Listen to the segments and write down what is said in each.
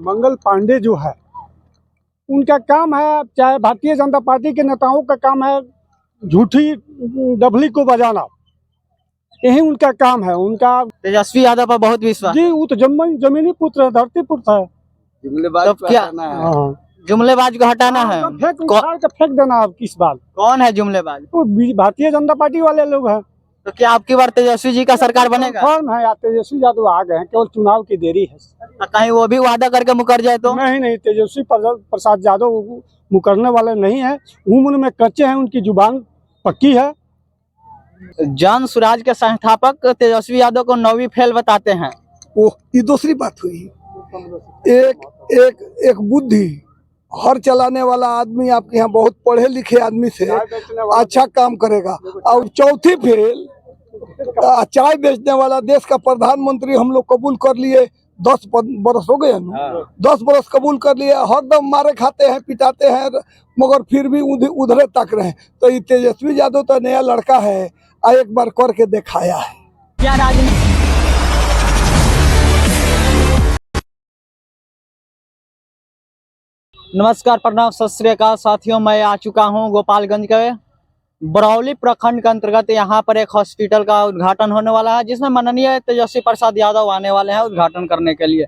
मंगल पांडे जो है उनका काम है, चाहे भारतीय जनता पार्टी के नेताओं का काम है झूठी डबली को बजाना, यही उनका काम है। उनका तेजस्वी यादव पर बहुत विश्वास। जी वो तो जमीनी पुत्र है, धरती पुत्र है। तो क्या जुमलेबाज को हटाना है? फेंक उखाड़ के फेंक देना। अब किस बात कौन है जुमलेबाज? तो भारतीय जनता पार्टी वाले लोग हैं। तो क्या आपकी बार तेजस्वी जी का सरकार बनेगा? कौन है? तेजस्वी यादव आ गए हैं, केवल चुनाव की देरी है। तो कहीं वो भी वादा करके मुकर जाए तो? नहीं, तेजस्वी प्रसाद यादव मुकरने वाले नहीं है। उम्र में कच्चे हैं, उनकी जुबान पक्की है। जन स्वराज के संस्थापक तेजस्वी यादव को 9वीं फेल बताते हैं। वो ये दूसरी बात हुई। एक बुद्धि हर चलाने वाला आदमी आपके यहाँ बहुत पढ़े लिखे आदमी से अच्छा काम करेगा। और चौथी फेल चाय बेचने वाला देश का प्रधानमंत्री हम लोग कबूल कर लिए। 10 बरस हो गए ना, 10 बरस कबूल कर लिए। हर दम मारे खाते हैं, पिटाते हैं, मगर फिर भी उधरे तक रहे। तो ये तेजस्वी यादव तो नया लड़का है, एक बार करके दिखाया है। क्या राजनीति? नमस्कार, प्रणाम, सत श्री अकाल साथियों। मैं आ चुका हूं गोपालगंज के बरौली प्रखंड के अंतर्गत। यहां पर एक हॉस्पिटल का उद्घाटन होने वाला है, जिसमें माननीय तेजस्वी प्रसाद यादव आने वाले हैं उद्घाटन करने के लिए।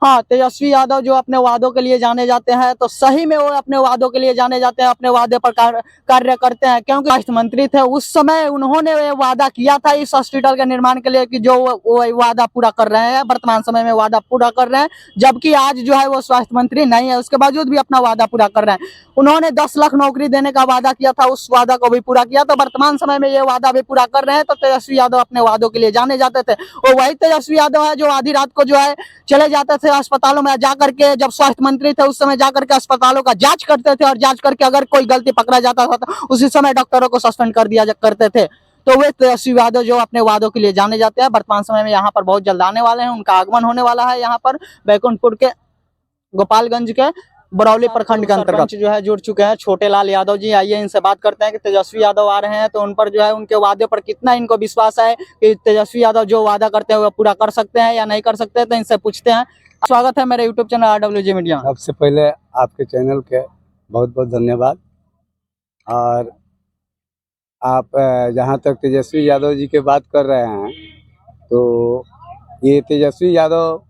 हाँ, तेजस्वी यादव जो अपने वादों के लिए जाने जाते हैं, तो सही में वो अपने वादों के लिए जाने जाते हैं, अपने वादे पर कार्य करते हैं। क्योंकि स्वास्थ्य मंत्री थे उस समय, उन्होंने ये वादा किया था इस हॉस्पिटल के निर्माण के लिए कि जो वो वादा पूरा कर रहे हैं, वर्तमान समय में वादा पूरा कर रहे हैं। जबकि आज जो है वो स्वास्थ्य मंत्री नहीं है, उसके बावजूद भी अपना वादा पूरा कर रहे हैं। उन्होंने 10 लाख नौकरी देने का वादा किया था, उस वादा को भी पूरा किया। तो वर्तमान समय में ये वादा भी पूरा कर रहे हैं। तो तेजस्वी यादव अपने वादों के लिए जाने जाते थे। वो वही तेजस्वी यादव है जो आधी रात को जो है चले जाते थे अस्पतालों में जाकर के, जब स्वास्थ्य मंत्री थे उस समय जाकर के अस्पतालों का जांच करते थे, और जांच करके अगर कोई गलती पकड़ा जाता था तो उसी समय डॉक्टरों को सस्पेंड कर दिया करते थे। तो वे तेजस्वी यादव जो अपने वादों के लिए जाने जाते हैं, वर्तमान समय में यहाँ पर बहुत जल्द आने वाले हैं। उनका आगमन होने वाला है यहाँ पर बैकुंठपुर के गोपालगंज के बरौली प्रखंड के अंतर्गत जो है जुड़ चुके हैं छोटे लाल यादव जी। आइए इनसे बात करते हैं कि तेजस्वी यादव आ रहे हैं तो उन पर जो है उनके वादे पर कितना इनको विश्वास है कि तेजस्वी यादव जो वादा करते हैं वो पूरा कर सकते हैं या नहीं कर सकते। तो इनसे पूछते हैं। स्वागत है मेरे यूट्यूब चैनल RWG मीडिया। सबसे पहले आपके चैनल के बहुत बहुत धन्यवाद। और आप जहाँ तक तेजस्वी यादव जी की बात कर रहे हैं, तो ये तेजस्वी यादव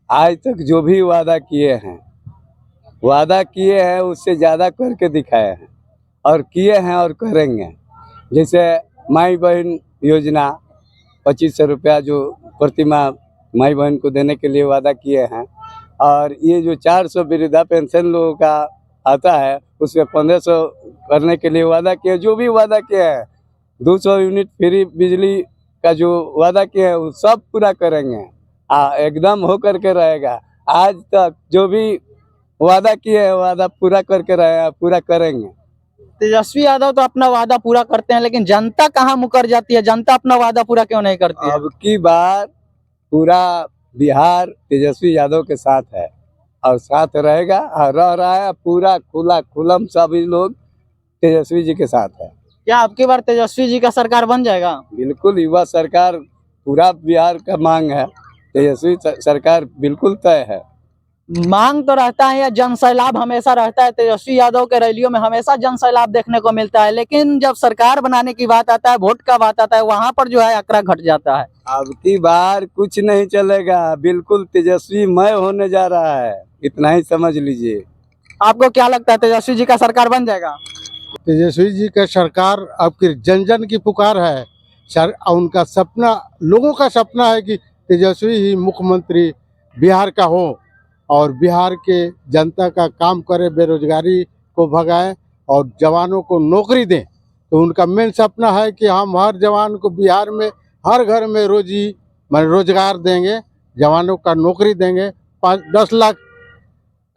आज तक जो भी वादा किए हैं उससे ज़्यादा करके दिखाए हैं, और किए हैं और करेंगे। जैसे माई बहन योजना 2500 रुपया जो प्रतिमाह माई बहन को देने के लिए वादा किए हैं, और ये जो 400 वृद्धा पेंशन लोगों का आता है उसमें 1500 करने के लिए वादा किए। जो भी वादा किए हैं, 200 यूनिट फ्री बिजली का जो वादा किए हैं वो सब पूरा करेंगे। एकदम हो करके रहेगा। आज तक जो भी वादा किए हैं वादा पूरा करके रहे, पूरा करेंगे। तेजस्वी यादव तो अपना वादा पूरा करते हैं, लेकिन जनता कहाँ मुकर जाती है? जनता अपना वादा पूरा क्यों नहीं करती है? अब की बार पूरा बिहार तेजस्वी यादव के साथ है और साथ रहेगा, और रह रहा है। पूरा खुलम सभी लोग तेजस्वी जी के साथ है। क्या आपकी बार तेजस्वी जी का सरकार बन जाएगा? बिल्कुल, युवा सरकार पूरा बिहार का मांग है। तेजस्वी सरकार बिल्कुल तय है। मांग तो रहता है या जन सैलाब हमेशा रहता है। तेजस्वी यादव के रैलियों में हमेशा जन सैलाब देखने को मिलता है, लेकिन जब सरकार बनाने की बात आता है, वोट का बात आता है, वहां पर जो है आंकड़ा घट जाता है। अब की बार कुछ नहीं चलेगा, बिल्कुल तेजस्वी मय होने जा रहा है, इतना ही समझ लीजिए। आपको क्या लगता है तेजस्वी जी का सरकार बन जाएगा? तेजस्वी जी का सरकार आपकी जन जन की पुकार है। उनका सपना, लोगों का सपना है कि तेजस्वी ही मुख्यमंत्री बिहार का हो और बिहार के जनता का काम करे, बेरोजगारी को भगाए और जवानों को नौकरी दें। तो उनका मेन सपना है कि हम हर जवान को बिहार में हर घर में रोजगार देंगे, जवानों का नौकरी देंगे। 10 लाख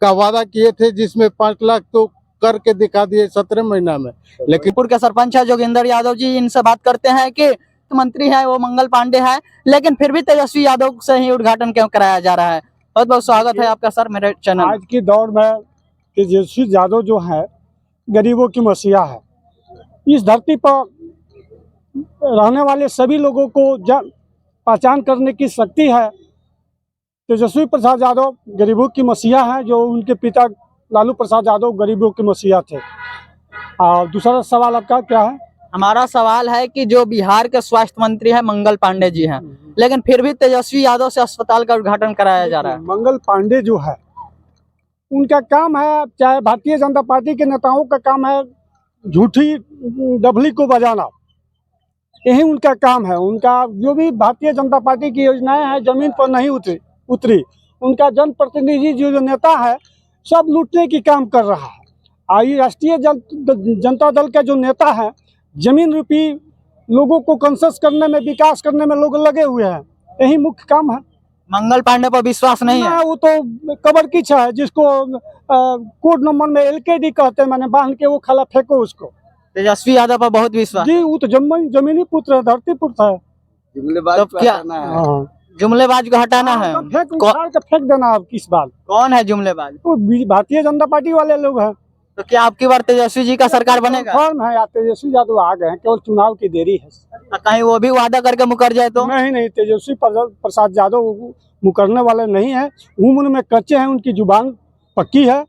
का वादा किए थे, जिसमें 5 लाख तो करके दिखा दिए 17 महीना में। लेकिन पूर्व के सरपंच है जोगिंदर यादव जी, इनसे बात करते हैं कि मंत्री है वो मंगल पांडे है, लेकिन फिर भी तेजस्वी यादव से ही उद्घाटन क्यों कराया जा रहा है? बहुत बहुत स्वागत है आपका सर मेरे चैनल। आज की दौर में तेजस्वी यादव जो है गरीबों की मसीहा है। इस धरती पर रहने वाले सभी लोगों को पहचान करने की शक्ति है। तेजस्वी प्रसाद यादव गरीबों की मसीहा हैं, जो उनके पिता लालू प्रसाद यादव गरीबों के मसीहा थे। और दूसरा सवाल आपका क्या है? हमारा सवाल है कि जो बिहार के स्वास्थ्य मंत्री है मंगल पांडे जी हैं, लेकिन फिर भी तेजस्वी यादव से अस्पताल का उद्घाटन कराया जा रहा है। मंगल पांडे जो है, उनका काम है, चाहे भारतीय जनता पार्टी के नेताओं का काम है झूठी डबली को बजाना, यही उनका काम है। उनका जो भी भारतीय जनता पार्टी की योजनाएं हैं जमीन पर नहीं उतरी। उनका जनप्रतिनिधि जो नेता है सब लूटने की काम कर रहा है। और ये राष्ट्रीय जनता दल का जो नेता है जमीन रूपी लोगों को कंसेस करने में, विकास करने में लोग लगे हुए हैं, यही मुख्य काम है। मंगल पांडे पर विश्वास नहीं है? वो तो कबर किच है, जिसको कोड नंबर में LKD कहते हैं, मैंने बांध के वो खाला फेंको उसको। तेजस्वी यादव पर बहुत विश्वास जी, वो तो जमीनी पुत्र है, धरती पुत्र है। जुमलेबाज तो को क्या हटाना है। हाँ। जुमलेबाज को हटाना है? फेंक उखाड़ के फेंक देना अब किस बात। कौन है जुमलेबाज? तो भारतीय जनता पार्टी वाले लोग हैं। तो क्या आपकी बार तेजस्वी जी का सरकार बनेगा? फॉर्म है, तेजस्वी यादव आ गए हैं, केवल चुनाव की देरी है। कहीं वो भी वादा करके मुकर जाए तो? नहीं, तेजस्वी प्रसाद यादव मुकरने वाले नहीं है। उम्र में कच्चे हैं, उनकी जुबान पक्की है।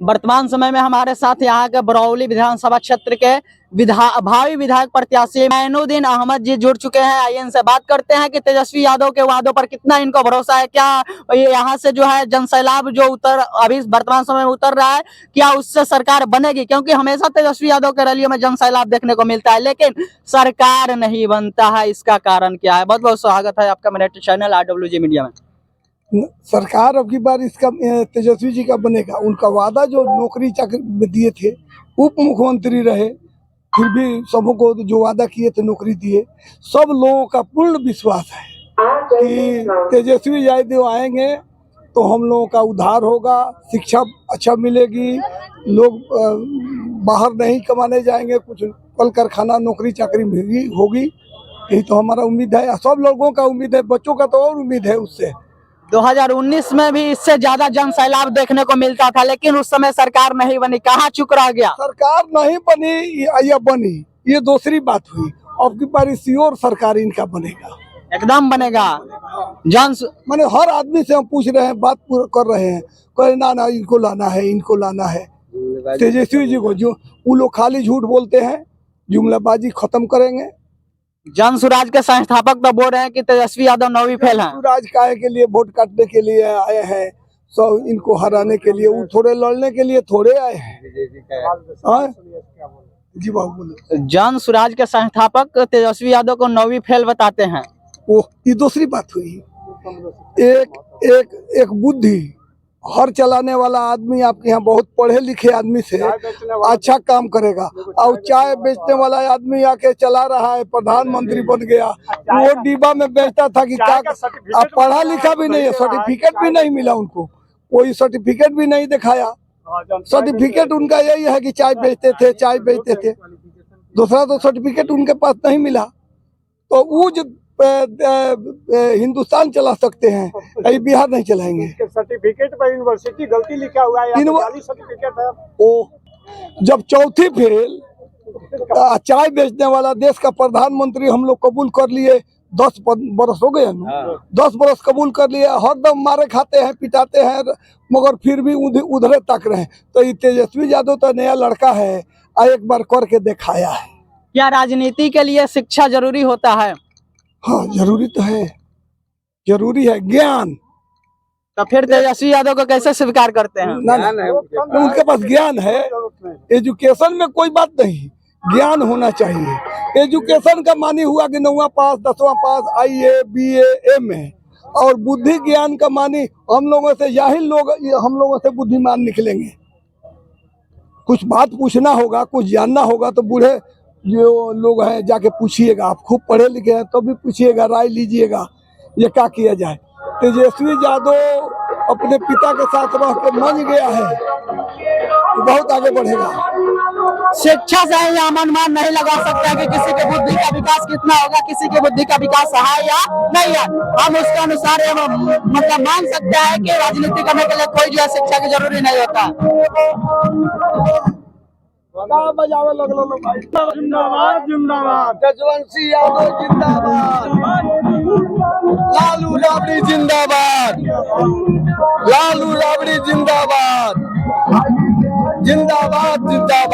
वर्तमान समय में हमारे साथ यहाँ के बरौली विधानसभा क्षेत्र के भावी विधायक प्रत्याशी मैनुद्दीन अहमद जी जुड़ चुके हैं। आइए इनसे बात करते हैं कि तेजस्वी यादव के वादों पर कितना इनको भरोसा है। क्या ये यहाँ से जो है जनसैलाब जो अभी वर्तमान समय में उतर रहा है, क्या उससे सरकार बनेगी? क्योंकि हमेशा तेजस्वी यादव के रैलियों में जनसैलाब देखने को मिलता है, लेकिन सरकार नहीं बनता है। इसका कारण क्या है? बहुत बहुत स्वागत है आपका मेरे चैनल RWG मीडिया में। सरकार अब की बार इसका तेजस्वी जी का बनेगा। उनका वादा जो नौकरी चाकरी में दिए थे, उप मुख्यमंत्री रहे, फिर भी सबको जो वादा किए थे नौकरी दिए। सब लोगों का पूर्ण विश्वास है कि तेजस्वी यादव आएंगे तो हम लोगों का उद्धार होगा, शिक्षा अच्छा मिलेगी, लोग बाहर नहीं कमाने जाएंगे, कुछ कल कारखाना नौकरी चाकरी भी होगी। यही तो हमारा उम्मीद है, सब लोगों का उम्मीद है, बच्चों का तो और उम्मीद है उससे। 2019 में भी इससे ज्यादा जनसैलाब देखने को मिलता था, लेकिन उस समय सरकार नहीं बनी। कहाँ चुक रह गया? सरकार नहीं बनी या बनी, ये दूसरी बात हुई। अब की बार श्योर सरकार इनका बनेगा, एकदम बनेगा। माने हर आदमी से हम पूछ रहे हैं, बात कर रहे हैं, कहे ना इनको लाना है, इनको लाना है। तेजस्वी जी को जो वो लोग खाली झूठ बोलते हैं, जुमलाबाजी खत्म करेंगे। जन सुराज के संस्थापक तो बोल रहे हैं कि तेजस्वी यादव नौवीं फेल हैं। सुराज काहे के लिए वोट काटने के लिए आए हैं, सब इनको हराने के लिए, वो थोड़े लड़ने के लिए थोड़े आए हैं। जी बाबू बोले। जन सुराज के संस्थापक तेजस्वी यादव को नौवीं फेल बताते हैं। वो ये दूसरी बात हुई। एक बुद्धि हर चलाने वाला आदमी आपके यहाँ बहुत पढ़े लिखे आदमी से अच्छा काम करेगा, और चाय बेचने वाला आदमी आके चला रहा है, प्रधानमंत्री बन गया, वो डिब्बा में बेचता था कि क्या पढ़ा लिखा भी नहीं है, सर्टिफिकेट भी नहीं मिला उनको, कोई सर्टिफिकेट भी नहीं दिखाया। सर्टिफिकेट उनका यही है कि चाय बेचते थे, दूसरा तो सर्टिफिकेट उनके पास नहीं मिला। तो वो जो हिंदुस्तान चला सकते हैं, अभी बिहार नहीं चलाएंगे। सर्टिफिकेट पर यूनिवर्सिटी गलती लिखा हुआ है, सर्टिफिकेट है। ओ जब चौथी फेल चाय बेचने वाला देश का प्रधानमंत्री हम लोग कबूल कर लिए, 10 बरस हो गए, 10 बरस कबूल कर लिए, हरदम मारे खाते हैं, पिटाते हैं, मगर फिर भी उधरे तक रहे। तो ये तेजस्वी यादव तो नया लड़का है, एक बार करके दिखाया है। क्या राजनीति के लिए शिक्षा जरूरी होता है? हाँ, जरूरी तो है, जरूरी है ज्ञान। तो फिर तेजस्वी यादव को कैसे स्वीकार करते हैं? ना उनके पास ज्ञान है, एजुकेशन में कोई बात नहीं, ज्ञान होना चाहिए। एजुकेशन का मानी हुआ कि 9वां पास, 10वां पास, IA BA MA, और बुद्धि ज्ञान का मानी हम लोगों से हम लोगों से बुद्धिमान निकलेंगे। कुछ बात पूछना होगा, कुछ जानना होगा तो बूढ़े जो लोग हैं जाके पूछिएगा। आप खूब पढ़े लिखे हैं तो भी पूछिएगा, राय लीजिएगा, ये क्या किया जाए। तेजस्वी यादव अपने पिता के साथ रह के मान गया है, बहुत आगे बढ़ेगा। शिक्षा से यह अनुमान नहीं लगा सकता कि किसी के बुद्धि का विकास कितना होगा, किसी के बुद्धि का विकास है या नहीं है। हम उसके अनुसार मतलब मान सकते हैं कि राजनीति करने के लिए कोई जो है शिक्षा की जरूरी नहीं होता। बजावे लगलो भाई। जिंदाबाद जिंदाबाद, जसवंत सिंह यादव जिंदाबाद। लालू राबड़ी जिंदाबाद, लालू राबड़ी जिंदाबाद, जिंदाबाद जिंदाबाद।